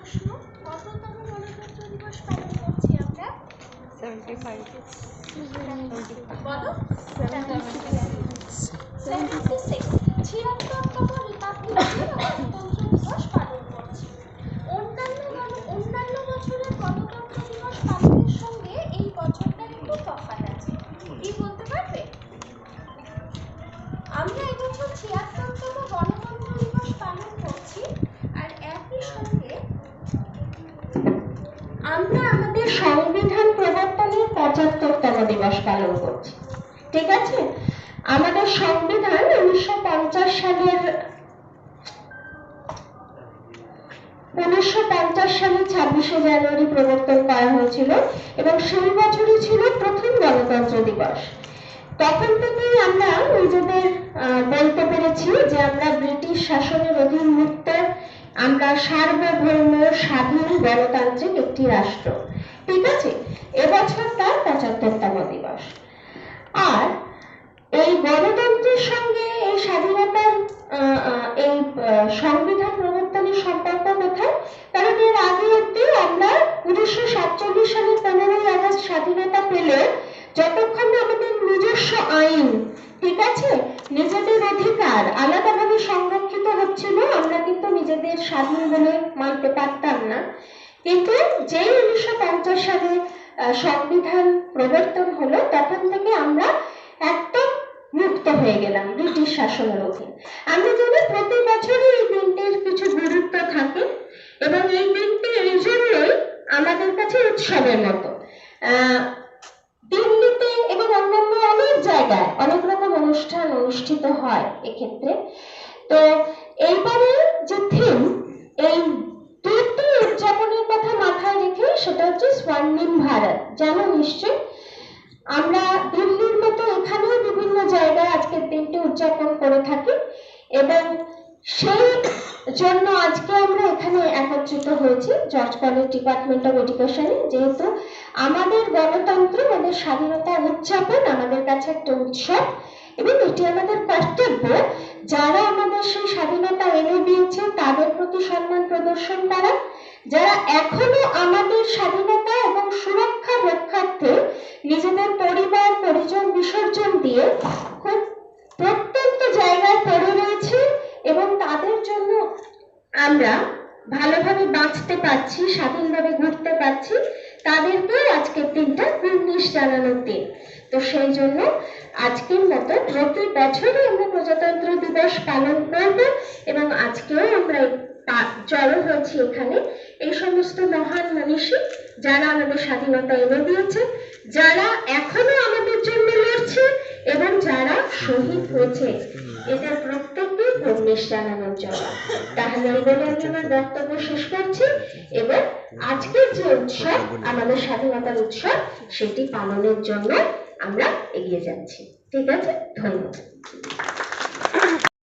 প্রশ্ন, কততম গণতন্ত্র দিবস পালন করছি আমরা? 75 বলো। 76 76তম রিপাবলিক ডে বা গণতন্ত্র দিবস পালন করছি। অন্যান্য বছরের গণতন্ত্র দিবস পালনের সঙ্গে এই বছরটা একটু তফাৎ আছে। কি বলতে পারবে? আমরা এবছর 76তম গণতন্ত্র দিবস পালন করছি, আর একই সঙ্গে আমরা আমাদের সংবিধান প্রবর্তনের 75তম দিবস পালন করছি। ঠিক আছে? আমাদের সংবিধান 1950 সালের 26শে জানুয়ারি প্রবর্তন করা হয়েছিল এবং সেই বছরই ছিল প্রথম গণতন্ত্র দিবস। তখন থেকেই আমরা নিজেদের বলতে পেরেছি যে আমরা ব্রিটিশ শাসনের অধীন মুক্ত, আমরা সার্বভৌম স্বাধীন গণতান্ত্রিক একটি রাষ্ট্র। ঠিক আছে? এবছর তার 75তম দিবস। আর এই গণতন্ত্রের সঙ্গে এই স্বাধীনতার এই সংবিধান প্রবর্তনের সম্পর্ক কোথায়? কারণ এর আগে অব্দি আমরা 1947 সালের 15ই আগস্ট স্বাধীনতা পেলে যতক্ষণ না আমাদের নিজস্ব আইন, ঠিক আছে, নিজেদের অধিকার আলাদাভাবে সংরক্ষিত হচ্ছিল, আমরা কিন্তু নিজেদের স্বাধীন বলে মানতে পারতাম না। কিন্তু যেই 1950 সালে সংবিধান প্রবর্তন হলো, তখন থেকে আমরা একদম মুক্ত হয়ে গেলাম ব্রিটিশ শাসনের অধীন। আমরা জানি প্রতি বছরই এই দিনটির কিছু গুরুত্ব থাকে এবং এই দিনটি এই জন্যই আমাদের কাছে উৎসবের মতো। দিল্লিতে এবং অন্যান্য অনেক জায়গায় অনেক রকম অনুষ্ঠান অনুষ্ঠিত হয় এক্ষেত্রে। তো এইবারে যে থিম, এই দিনটি উদযাপনের কথা মাথায় রেখে, সেটা হচ্ছে স্বর্ণিম ভারত। জানো নিশ্চয়, আমরা দিল্লির মতো এখানেও বিভিন্ন জায়গায় আজকের দিনটি উদযাপন করে থাকি এবং সেই জন্য আজকে আমরা এখানে একত্রিত হয়েছি জর্জ কলেজ ডিপার্টমেন্ট অফ এডুকেশনে। যেহেতু আমাদের গণতন্ত্র, আমাদের স্বাধীনতা উদযাপন আমাদের কাছে একটা উৎসব এবং এটি আমাদের কর্তব্য যারা আমাদের সেই স্বাধীনতা এনে দিয়েছে তাদের প্রতি সম্মান প্রদর্শন করা, যারা এখনো আমাদের স্বাধীনতা এবং সুরক্ষা রক্ষার্থে নিজেদের পরিবার পরিজন বিসর্জন দিয়ে খুব প্রত্যন্ত জায়গায় পড়ে রয়েছে এবং তাদের জন্য আমরা ভালোভাবে বাঁচতে পারছি, স্বাধীনভাবে ঘুরতে পারছি, তাদেরকে আজকের দিনটা কুর্নিশ জানানোর দিন। তো সেই জন্য আজকের মতো প্রতি বছরই আমরা প্রজাতন্ত্র দিবস পালন করব এবং আজকেও আমরা জড়ো হয়েছি এখানে এই সমস্ত মহান মনীষী যারা আমাদের স্বাধীনতা এনে দিয়েছে, যারা এখনো আমাদের জন্য লড়ছে এবং যারা শহীদ হয়েছে, এদের প্রত্যেককে কুর্নিশ জানানোর জন্য। তাহলে এই বলে আমি আমার বক্তব্য শেষ করছি এবং আজকের যে উৎসব, আমাদের স্বাধীনতার উৎসব, সেটি পালনের জন্য আমরা এগিয়ে যাচ্ছি। ঠিক আছে? ধন্যবাদ।